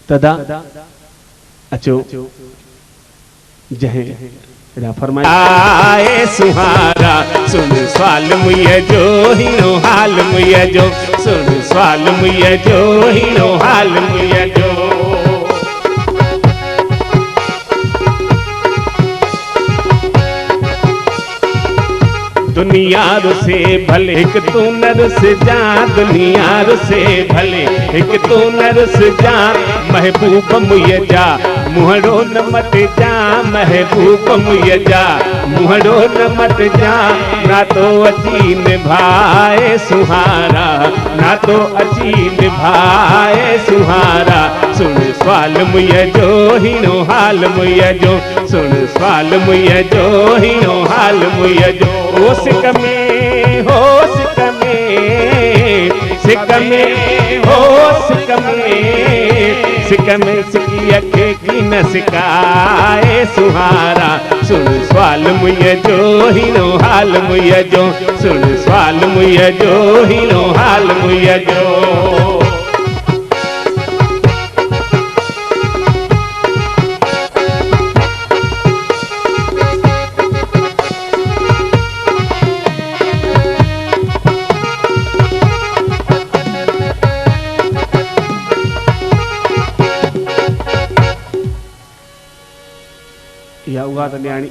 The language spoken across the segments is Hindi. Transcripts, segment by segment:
तदा अचो जहे फरमाए सुहारा सुन सवाल मुझे जो हिनो हाल मुझे जो सुन सवाल मुझे जो हिनो हाल मुझे जो दुनिया से भले एक तू नरस जा दुनिया से भले एक तू नरस जा महबूब मुझे जा मुहड़ो न मत जा महबूब मुझे जा मुहड़ो न मत जा ना तो अची निभाए सुहारा ना तो अची निभाए सुहारा सुन सवाल मुझे जो हिनो हाल मुझे जो सुन सवाल मुझे जो हिनो हाल मुझे जो हो सिक में हो सिक में सिक में हो सिक में सिकी अखे की न सिकाए सुहारा सुन सवाल मुझे जो हिनो हाल मुझे जो सुन सवाल मुझे जो हिनो हाल मुझे जो या उगा तो न्याणी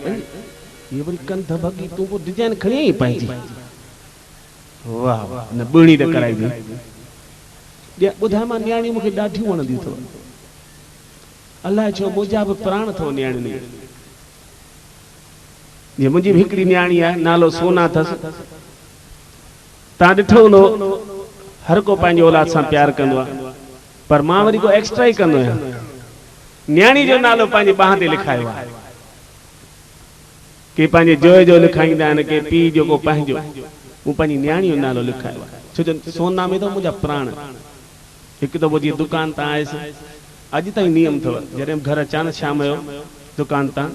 ये बड़ी कंध भगी तू को डिजाइन खणी ही पाई जी वाह न बुणी त कराई दी दे बुधा मा न्याणी मुके डाढी वणदी थो अल्लाह छो मुजा भी प्राण थो न्याणी ने ये मुजी हिकड़ी न्याणी है नालो सोना थस ता डिठो नो हर को पांजो औलाद सा प्यार कंदो पर मां वरी को एक्स्ट्रा ही कंदो है न्याणी जो नालो पांजे बाह ते लिखायो है के पांजे जोय जो लिखाईंदा आहिनि के पी जो को पंहिंजो मूं पंहिंजी न्याणी जो नालो लिखायो आहे छो जो सोना में तो मुंहिंजा प्राण हिकु तो मुंहिंजी दुकान तां आयुसि अॼु ताईं नियम अथव जॾहिं घर अचां न शाम जो दुकान तां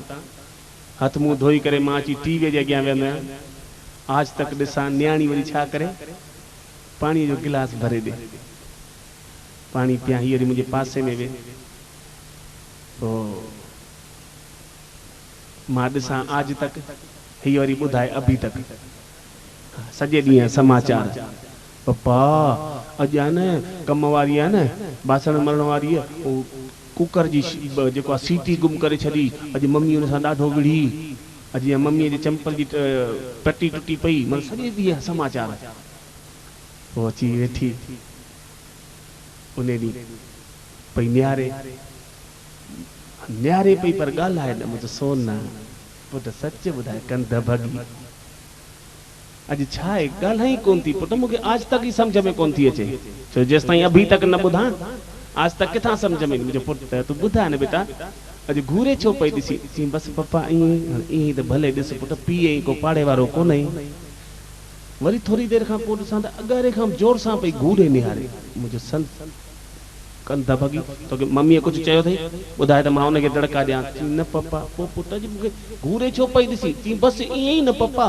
हथ मुंहुं धोई करे मां अची टीवीअ जे अॻियां वेहंदो आहियां आज तक ॾिसां न्याणी वरी छा करे पाणीअ जो गिलास भरे ॾे पाणी पियां हीअ वरी मुंहिंजे पासे में वेह पोइ मां ॾिसां आज तक ही वरी ॿुधाए अभी तक सॼे ॾींहं समाचार पप्पा अॼु आहे न कम वारी आहे न बासण मलण वारी आहे कुकर जी जेको आहे सीटी गुम करे छॾी अॼु मम्मी हुन सां ॾाढो विढ़ी अॼु मम्मीअ जे चंपल जी पटी टुटी पई मन सॼे ॾींहं समाचार पोइ अची वेठी उन ॾींहुं पई न्यारे पई पर ॻाल्हाए न मुंहिंजो सोना पुट सच ॿुधाए कंध भगी अॼु छा आहे ॻाल्हाई कोन थी पुट मूंखे आज तक ई सम्झ में कोन थी अचे छो जेसि ताईं अभी तक न ॿुधां आज तक किथां सम्झ में मुंहिंजो पुट तूं ॿुधाए न बेटा अॼु घूरे छो पई ॾिसी चई बसि पप्पा ईअं त भले ॾिस पुट पीए को पाड़े वारो कोन वरी थोरी देरि खां पोइ ॾिसां त अॻारे खां जोर सां पई घूरे निहारे मुंहिंजो सन कंध भगी तोखे मम्मीअ कुझु चयो अथई ॿुधाए त मां हुनखे दड़का ॾियां न पप्पा पोइ पुट जी मूंखे घूरे छो पई ॾिसी चई बसि ईअं ई न पप्पा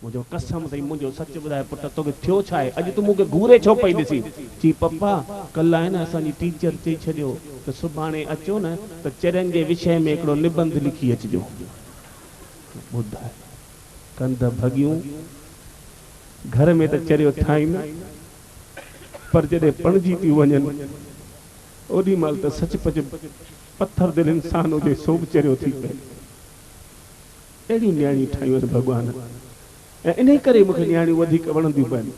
मुंहिंजो कसम अथई मुंहिंजो सच ॿुधाए पुट तोखे थियो छा आहे अॼु तूं मूंखे घूरे छो पई ॾिसी चई पप्पा कल्ह आहे न असांजी टीचर चई छॾियो त सुभाणे अचो न त चरनि जे विषय में हिकिड़ो निबंध लिखी अचिजो ॿुधाए कंध भगियूं घर में त चरियो ठाहींदा पर जॾहिं पणजी थी वञनि ओॾी महिल त सचपच पत्थर दिल इंसान हुजे सो बि चरियो थी पए अहिड़ियूं न्याणियूं ठाहियूं आहिनि भॻवान ऐं इन करे मूंखे न्याणियूं वधीक वणंदियूं पवनि